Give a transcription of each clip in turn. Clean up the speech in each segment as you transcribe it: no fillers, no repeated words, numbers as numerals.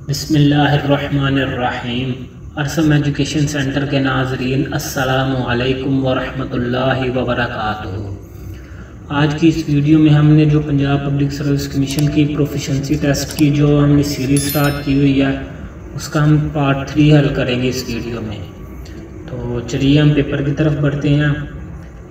बिस्मिल्लाहिर्रहमानिर्रहीम। अरसम education centre के नाज़रीन अस्सलामु अलैकुम वरहमतुल्लाहि वबरकातुहू। आज की इस वीडियो में हमने जो पंजाब पब्लिक सर्विस कमीशन की प्रोफिशेंसी टेस्ट की जो हमने सीरीज़ स्टार्ट की हुई है उसका हम पार्ट 3 हल करेंगे इस वीडियो में। तो चलिए हम पेपर की तरफ बढ़ते हैं।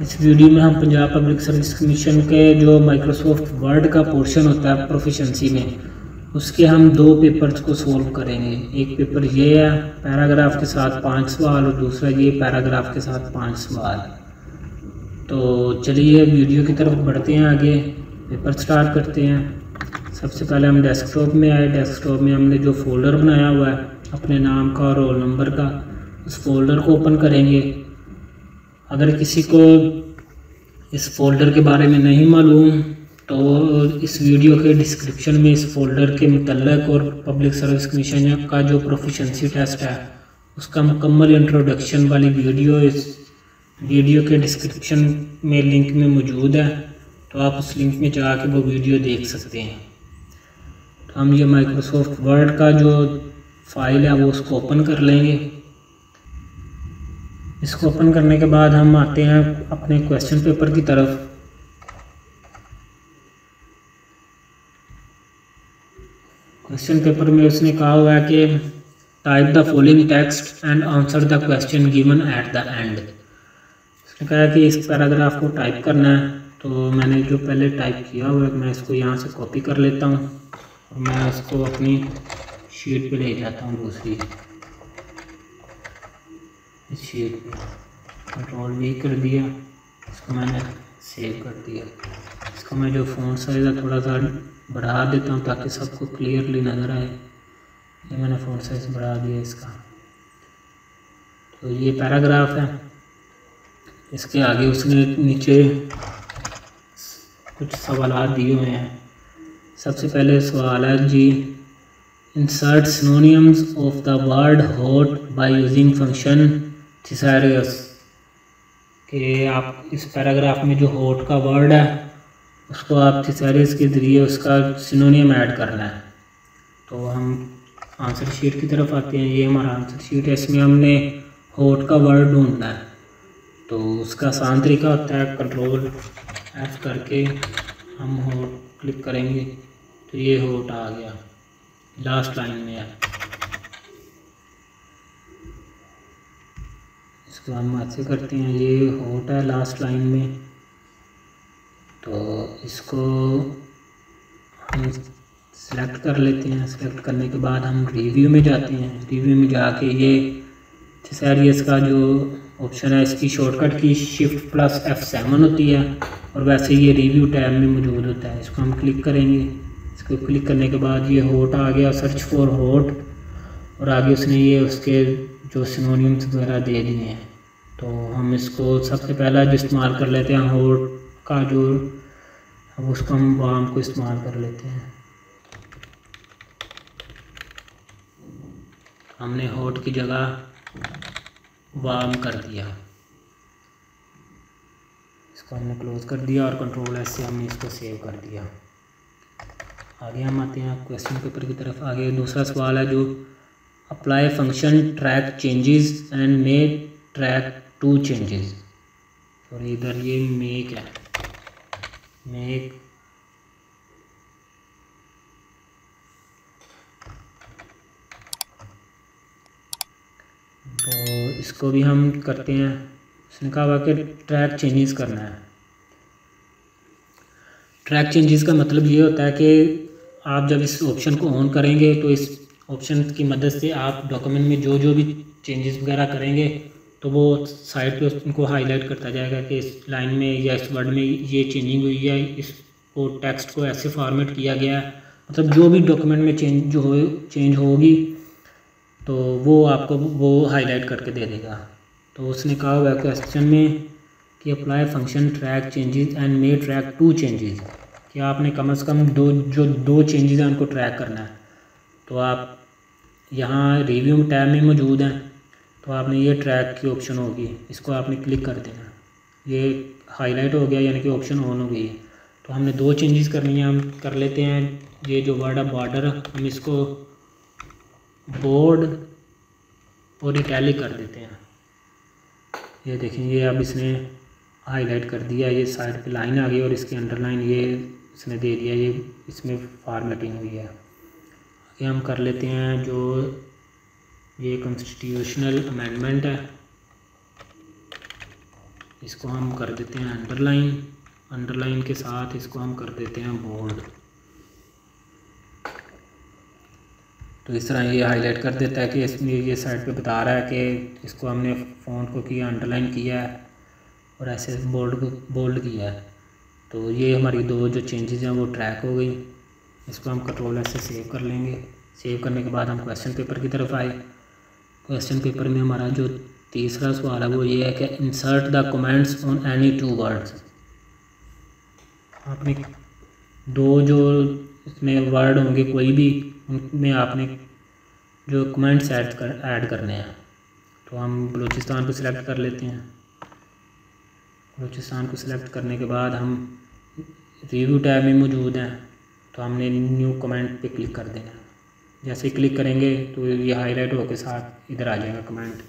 इस वीडियो में हम पंजाब पब्लिक सर्विस कमीशन के जो माइक्रोसॉफ्ट वर्ड का पोर्शन होता है प्रोफिशेंसी में उसके हम 2 पेपर्स को सोल्व करेंगे। एक पेपर ये है पैराग्राफ के साथ 5 सवाल और दूसरा ये पैराग्राफ के साथ 5 सवाल। तो चलिए वीडियो की तरफ बढ़ते हैं, आगे पेपर स्टार्ट करते हैं। सबसे पहले हम डेस्कटॉप में आए। डेस्कटॉप में हमने जो फ़ोल्डर बनाया हुआ है अपने नाम का और रोल नंबर का, उस फोल्डर को ओपन करेंगे। अगर किसी को इस फोल्डर के बारे में नहीं मालूम तो इस वीडियो के डिस्क्रिप्शन में इस फोल्डर के मुतल्लक और पब्लिक सर्विस कमीशन का जो प्रोफिशेंसी टेस्ट है उसका मुकम्मल इंट्रोडक्शन वाली वीडियो इस वीडियो के डिस्क्रिप्शन में लिंक में मौजूद है, तो आप उस लिंक में जाके वो वीडियो देख सकते हैं। तो हम ये माइक्रोसॉफ्ट वर्ड का जो फाइल है वो उसको ओपन कर लेंगे। इसको ओपन करने के बाद हम आते हैं अपने क्वेश्चन पेपर की तरफ। क्वेश्चन पेपर में उसने कहा हुआ है कि type the following text and answer the question given at the end. उसने कहा है कि इस पैराग्राफ को टाइप करना है, तो मैंने जो पहले टाइप किया हुआ है मैं इसको यहाँ से कॉपी कर लेता हूँ और मैं इसको अपनी शीट पे ले जाता हूँ, दूसरी इस शीट पे कंट्रोल-V कर दिया, इसको मैंने सेव कर दिया। इसको मैं जो फ़ॉन्ट साइज़ है थोड़ा सा बढ़ा देता हूँ ताकि सबको क्लियरली नज़र आए। ये मैंने फ़ॉन्ट साइज़ बढ़ा दिया इसका। तो ये पैराग्राफ है, इसके आगे उसने नीचे कुछ सवाल दिए हुए हैं। सबसे पहले सवाल है जी, insert synonyms of the word hot by using function thesaurus. कि आप इस पैराग्राफ में जो हॉट का वर्ड है उसको आप थिसारियस के ज़रिए उसका सिनोनियम ऐड करना है। तो हम आंसर शीट की तरफ आते हैं। ये हमारा आंसर शीट है, इसमें हमने हॉट का वर्ड ढूंढना है। तो उसका आसान तरीका होता है कंट्रोल-F करके हम हॉट क्लिक करेंगे तो ये हॉट आ गया, लास्ट लाइन में है। इसको हम ऐसे करते हैं, ये हॉट है लास्ट लाइन में। तो इसको हम सेलेक्ट कर लेते हैं। सेलेक्ट करने के बाद हम रिव्यू में जाते हैं। रिव्यू में जाके ये थिसारियस का जो ऑप्शन है इसकी शॉर्टकट की Shift+F7 होती है और वैसे ये रिव्यू टैब में मौजूद होता है। इसको हम क्लिक करेंगे। इसको क्लिक करने के बाद ये हॉट आ गया, सर्च फॉर हॉट, और आगे उसने ये उसके जो सिनोनिम्स वगैरह दे दिए हैं। तो हम इसको सबसे पहला जो इस्तेमाल कर लेते हैं हॉट का जो, अब उसको हम वार्म को इस्तेमाल कर लेते हैं। हमने हॉट की जगह वार्म कर दिया। इसको हमने क्लोज कर दिया और कंट्रोल-S से हमने इसको सेव कर दिया। आगे हम आते हैं क्वेश्चन पेपर की तरफ। आगे दूसरा सवाल है जो apply function track changes and make track 2 changes. और इधर ये मेक है, मेक तो इसको भी हम करते हैं। उसने कहा हुआ कि ट्रैक चेंजेस करना है। ट्रैक चेंजेस का मतलब ये होता है कि आप जब इस ऑप्शन को ऑन करेंगे तो इस ऑप्शन की मदद से आप डॉक्यूमेंट में जो जो भी चेंजेस वगैरह करेंगे तो वो साइड पे उनको हाईलाइट करता जाएगा कि इस लाइन में या इस वर्ड में ये चेंजिंग हुई है, इसको टेक्स्ट को ऐसे फॉर्मेट किया गया है। मतलब जो भी डॉक्यूमेंट में चेंज होगी तो वो आपको वो हाईलाइट करके दे देगा। तो उसने कहा हुआ है क्वेश्चन में कि apply function track changes and may track 2 changes, कि आपने कम से कम दो चेंजेस हैं उनको ट्रैक करना है। तो आप यहाँ रिव्यू टैब में मौजूद हैं, तो आपने ये ट्रैक की ऑप्शन होगी, इसको आपने क्लिक कर देना। ये हाईलाइट हो गया यानी कि ऑप्शन ऑन हो गई है। तो हमने 2 चेंजेस करनी है, हम कर लेते हैं। ये जो वर्ड है बॉर्डर, हम इसको बोल्ड और इटैलिक कर देते हैं। ये देखें, ये अब इसने हाईलाइट कर दिया, ये साइड पे लाइन आ गई और इसकी अंडरलाइन ये इसने दे दिया, ये इसमें फॉर्मेटिंग हुई है। आगे हम कर लेते हैं जो ये कॉन्स्टिट्यूशनल अमेंडमेंट है, इसको हम कर देते हैं अंडरलाइन, अंडरलाइन के साथ इसको हम कर देते हैं बोल्ड। तो इस तरह ये हाईलाइट कर देता है कि इसमें ये साइड पे बता रहा है कि इसको हमने फ़ॉन्ट को किया, अंडरलाइन किया है और ऐसे बोल्ड को बोल्ड किया है। तो ये हमारी दो जो चेंजेस हैं वो ट्रैक हो गई। इसको हम कंट्रोल से सेव कर लेंगे। सेव करने के बाद हम क्वेश्चन पेपर की तरफ आए। क्वेश्चन पेपर में हमारा जो तीसरा सवाल है वो ये है कि insert the comments on any two words. आपने दो जो इसमें वर्ड होंगे कोई भी, उनमें आपने जो कमेंट्स ऐड करने हैं। तो हम बलूचिस्तान को सिलेक्ट कर लेते हैं। बलूचिस्तान को सिलेक्ट करने के बाद हम रिव्यू टैब में मौजूद हैं, तो हमने न्यू कमेंट पे क्लिक कर देना है। जैसे ही क्लिक करेंगे तो ये हाईलाइट होकर साथ इधर आ जाएगा कमेंट।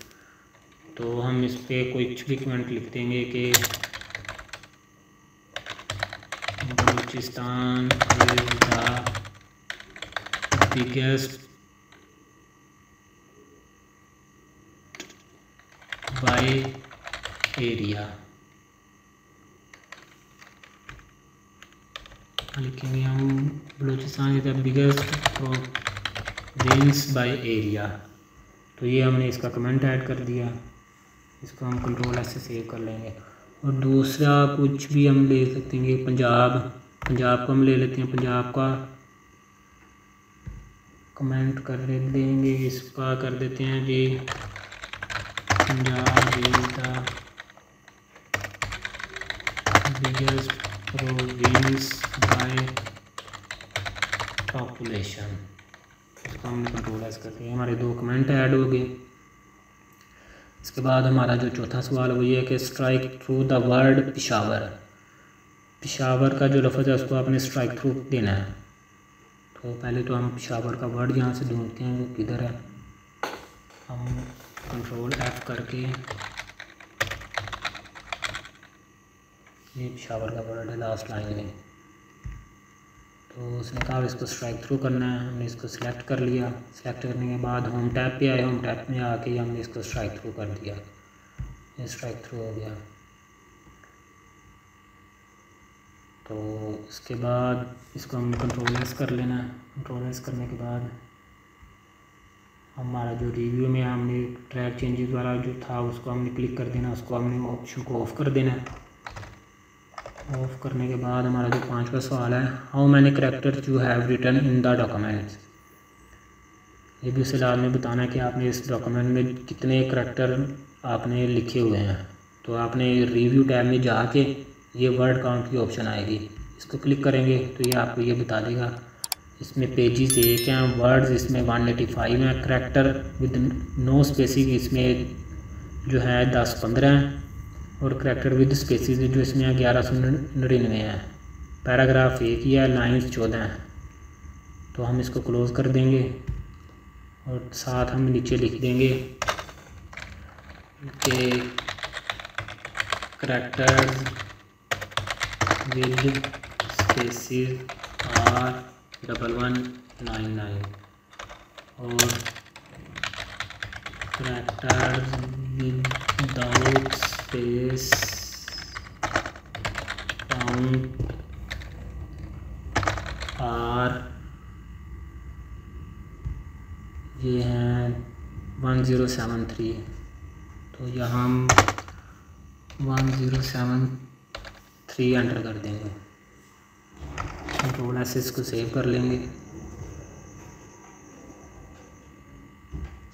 तो हम इस पर कुछ भी कमेंट लिख देंगे कि Balochistan is the biggest by area, लिखेंगे हम Balochistan is the biggest province by area. तो ये हमने इसका कमेंट ऐड कर दिया। इसको हम कंट्रोल से सेव कर लेंगे। और दूसरा कुछ भी हम ले सकते हैं, पंजाब को हम ले लेते हैं। पंजाब का कमेंट कर देंगे, इसका कर देते हैं जी Punjab is the biggest province by population. इसको हमने कंट्रोल एस कर दिया। हमारे दो कमेंट ऐड हो गए। इसके बाद हमारा जो चौथा सवाल है वो ये है कि strike through the word Peshawar. Peshawar का जो लफ्ज़ है उसको आपने स्ट्राइक थ्रू देना है। तो पहले तो हम पेशावर का वर्ड यहाँ से ढूंढते हैं वो किधर है। हम कंट्रोल एफ करके, ये पेशावर का वर्ड है लास्ट लाइन में। तो उसने कहा इसको स्ट्राइक थ्रू करना है। हमने इसको सिलेक्ट कर लिया। सिलेक्ट करने के बाद होम टैब पे आए। होम टैब में आके हमने इसको स्ट्राइक थ्रू कर दिया। ये स्ट्राइक थ्रू हो गया। तो इसके बाद इसको हम कंट्रोल एस कर लेना है। कंट्रोल एस करने के बाद हमारा जो रिव्यू में हमने ट्रैक चेंजेस वाला जो था उसको हमने क्लिक कर देना। उसको हमने ऑप्शन को ऑफ़ कर देना है। ऑफ़ करने के बाद हमारा जो पांचवा सवाल है, how many characters you have written in the documents. ये भी उसे लाल में बताना है कि आपने इस डॉक्यूमेंट में कितने करैक्टर आपने लिखे हुए हैं। तो आपने रिव्यू टैब में जाके ये वर्ड काउंट की ऑप्शन आएगी, इसको क्लिक करेंगे तो ये आपको ये बता देगा। इसमें पेजेस एक हैं, वर्ड्स इसमें 185 हैं, करैक्टर विद नो स्पेसिंग इसमें जो है 10-15 हैं और करैक्टर विद स्पेसिस जो इसमें 1199 हैं। पैराग्राफ एक ही है, लाइन्स 14 हैं। तो हम इसको क्लोज़ कर देंगे और साथ हम नीचे लिख देंगे कि करैक्टर्स विद स्पेसिस आर 1199 और characters without space count are ये हैं 1073। तो यहाँ हम 1073 एंटर कर देंगे। कंट्रोल एस इसको सेव कर लेंगे।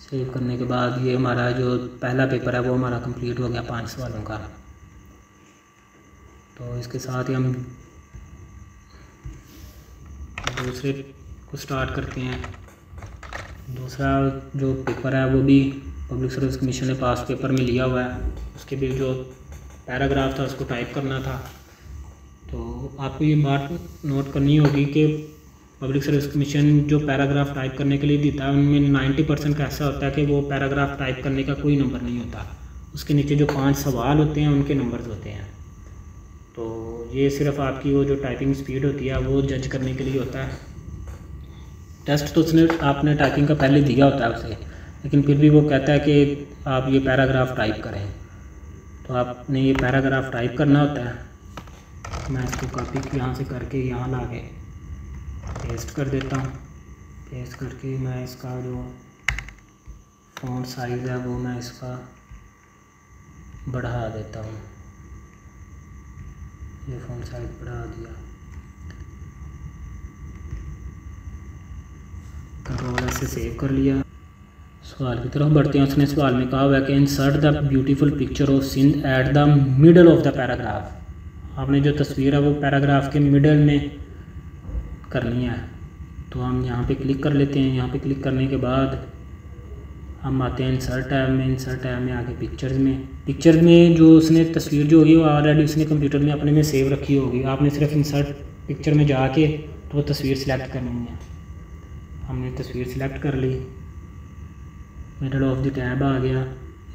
सेव करने के बाद ये हमारा जो पहला पेपर है वो हमारा कंप्लीट हो गया 5 सवालों का। तो इसके साथ ही हम दूसरे को स्टार्ट करते हैं। दूसरा जो पेपर है वो भी पब्लिक सर्विस कमीशन ने पास पेपर में लिया हुआ है। उसके भी जो पैराग्राफ था उसको टाइप करना था। तो आपको ये बात नोट करनी होगी कि पब्लिक सर्विस कमीशन जो पैराग्राफ टाइप करने के लिए देता है उनमें 90% का ऐसा होता है कि वो पैराग्राफ टाइप करने का कोई नंबर नहीं होता, उसके नीचे जो 5 सवाल होते हैं उनके नंबर्स होते हैं। तो ये सिर्फ आपकी वो जो टाइपिंग स्पीड होती है वो जज करने के लिए होता है। टेस्ट तो उसने आपने टाइपिंग का पहले दिया होता है उसे, लेकिन फिर भी वो कहता है कि आप ये पैराग्राफ टाइप करें, तो आपने ये पैराग्राफ टाइप करना होता है। मैं इसको कॉपी यहाँ से करके यहाँ ला के पेस्ट कर देता हूँ। पेस्ट करके मैं इसका जो फ़ॉन्ट साइज़ है वो मैं इसका बढ़ा देता हूँ। ये फ़ॉन्ट साइज़ बढ़ा दिया, कंट्रोल से सेव कर लिया। सवाल की तरफ बढ़ते हैं। उसने सवाल में कहा हुआ है कि insert the beautiful picture of Sindh at the middle of the paragraph. आपने जो तस्वीर है वो पैराग्राफ के मिडल में करनी है। तो हम यहाँ पे क्लिक कर लेते हैं। यहाँ पे क्लिक करने के बाद हम आते हैं इंसर्ट टैब में। इंसर्ट टैब में आके पिक्चर्स में जो उसने तस्वीर जो होगी वो ऑलरेडी उसने कंप्यूटर में अपने में सेव रखी होगी। आपने सिर्फ इंसर्ट पिक्चर में जाके तो वो तस्वीर सिलेक्ट करनी है। हमने तस्वीर सिलेक्ट कर ली, मिडल ऑफ द टैब आ गया।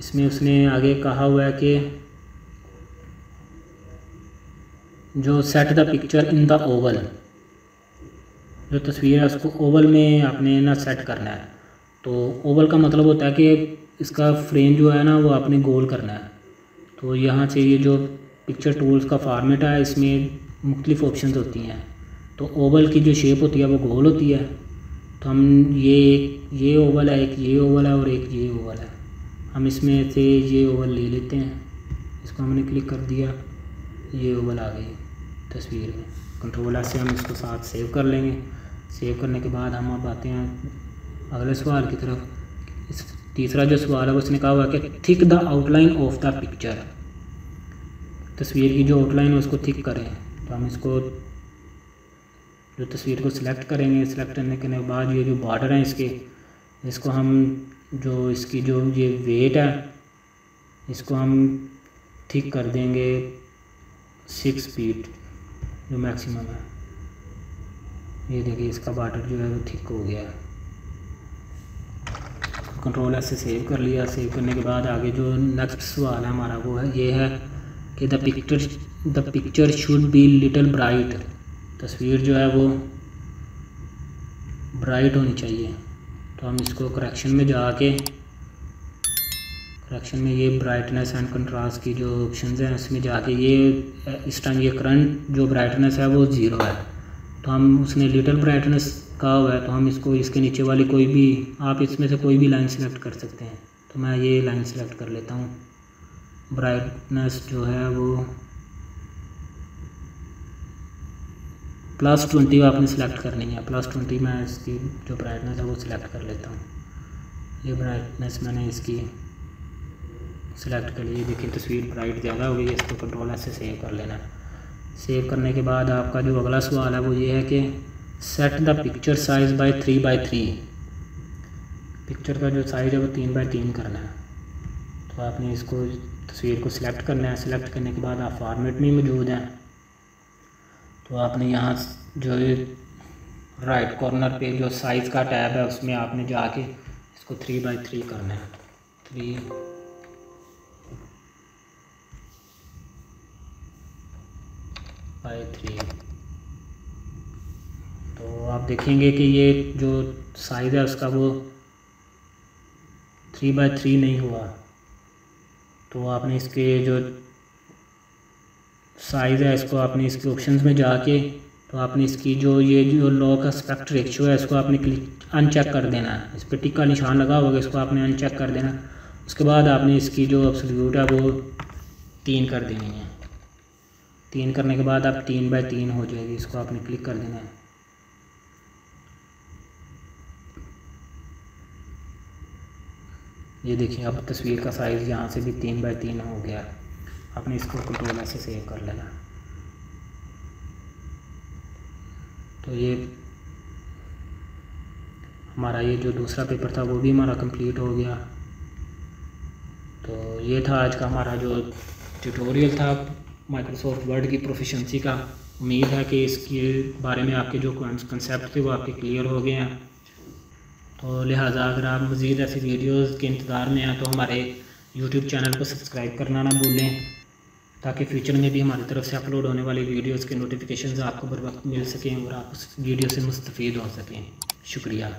इसमें उसने आगे कहा हुआ है कि जो set the picture in the Oval, जो तस्वीर है उसको ओवल में आपने ना सेट करना है। तो ओवल का मतलब होता है कि इसका फ्रेम जो है ना वो आपने गोल करना है। तो यहाँ से ये जो पिक्चर टूल्स का फॉर्मेट है इसमें मुख्तलिफ ऑप्शंस होती हैं। तो ओवल की जो शेप होती है वो गोल होती है। तो हम ये ओवल है, एक ये ओवल है और एक ये ओवल है। हम इसमें से ये ओवल ले लेते हैं। इसको हमने क्लिक कर दिया, ये ओवल आ गई तस्वीर में। कंट्रोल से हम इसको साथ सेव कर लेंगे। सेव करने के बाद हम अब आते हैं अगले सवाल की तरफ। तीसरा जो सवाल है उसने कहा हुआ कि thick the outline of the picture. तस्वीर की जो आउटलाइन है उसको थिक करें। तो हम इसको जो तस्वीर को सिलेक्ट करेंगे। सिलेक्ट करने के बाद ये जो बॉर्डर हैं इसको हम जो इसकी जो ये वेट है इसको हम थिक कर देंगे 6 फीट जो मैक्सिमम है। ये देखिए इसका बॉर्डर जो है वो थिक हो गया है। कंट्रोल से सेव कर लिया। सेव करने के बाद आगे जो नेक्स्ट सवाल है हमारा वो है ये है कि the picture should be little bright. तस्वीर जो है वो ब्राइट होनी चाहिए। तो हम इसको करेक्शन में जाके करेक्शन में ये ब्राइटनेस एंड कंट्रास्ट की जो ऑप्शंस हैं उसमें जाके ये इस टाइम ये करंट जो ब्राइटनेस है वो 0 है। तो हम उसने लिटिल ब्राइटनेस कहा हुआ है तो हम इसको इसके नीचे वाली कोई भी आप इसमें से कोई भी लाइन सेलेक्ट कर सकते हैं। तो मैं ये लाइन सेलेक्ट कर लेता हूँ। ब्राइटनेस जो है वो +20 आपने सेलेक्ट करनी है। +20 मैं इसकी जो ब्राइटनेस है वो सिलेक्ट कर लेता हूँ। ये ब्राइटनेस मैंने इसकी सिलेक्ट कर ली। देखिए तस्वीर ब्राइट ज़्यादा हो गई है। इसको कंट्रोल से सेव कर लेना है। सेव करने के बाद आपका जो अगला सवाल है वो ये है कि set the picture size by 3x3। Picture का जो साइज़ है वो 3x3 करना है। तो आपने इसको तस्वीर को सिलेक्ट करना है। सिलेक्ट करने के बाद आप फॉर्मेट में मौजूद हैं। तो आपने यहाँ जो राइट कॉर्नर पे जो साइज़ का टैब है उसमें आपने जाके इसको 3x3 करना है। 3x3। तो आप देखेंगे कि ये जो साइज़ है उसका वो 3x3 नहीं हुआ। तो आपने इसके जो साइज़ है इसको आपने इसके ऑप्शंस में जाके तो आपने इसकी जो ये जो लॉक एस्पेक्ट रेशियो है इसको आपने अनचेक कर देना है। इस पर टिक का निशान लगा होगा, इसको आपने अनचेक कर देना। उसके बाद आपने इसकी जो एब्सोल्यूट है वो 3 कर देनी है। 3 करने के बाद आप 3x3 हो जाएगी। इसको आपने क्लिक कर देना है। ये देखिए अब तस्वीर का साइज़ यहाँ से भी 3x3 हो गया। आपने इसको कंट्रोल से सेव कर लेना। तो ये हमारा ये जो दूसरा पेपर था वो भी हमारा कंप्लीट हो गया। तो ये था आज का हमारा जो ट्यूटोरियल था माइक्रोसॉफ्ट वर्ड की प्रोफिशिएंसी का। उम्मीद है कि इसके बारे में आपके जो कंसेप्ट थे वो आपके क्लियर हो गए हैं। तो लिहाजा अगर आप मज़ीद ऐसी वीडियोज़ के इंतज़ार में हैं तो हमारे यूट्यूब चैनल को सब्सक्राइब करना ना भूलें, ताकि फ्यूचर में भी हमारी तरफ से अपलोड होने वाली वीडियोज़ के नोटिफिकेशंस आपको बर वक्त मिल सकें और आप उस वीडियो से मुस्तफ़ीद हो सकें। शुक्रिया।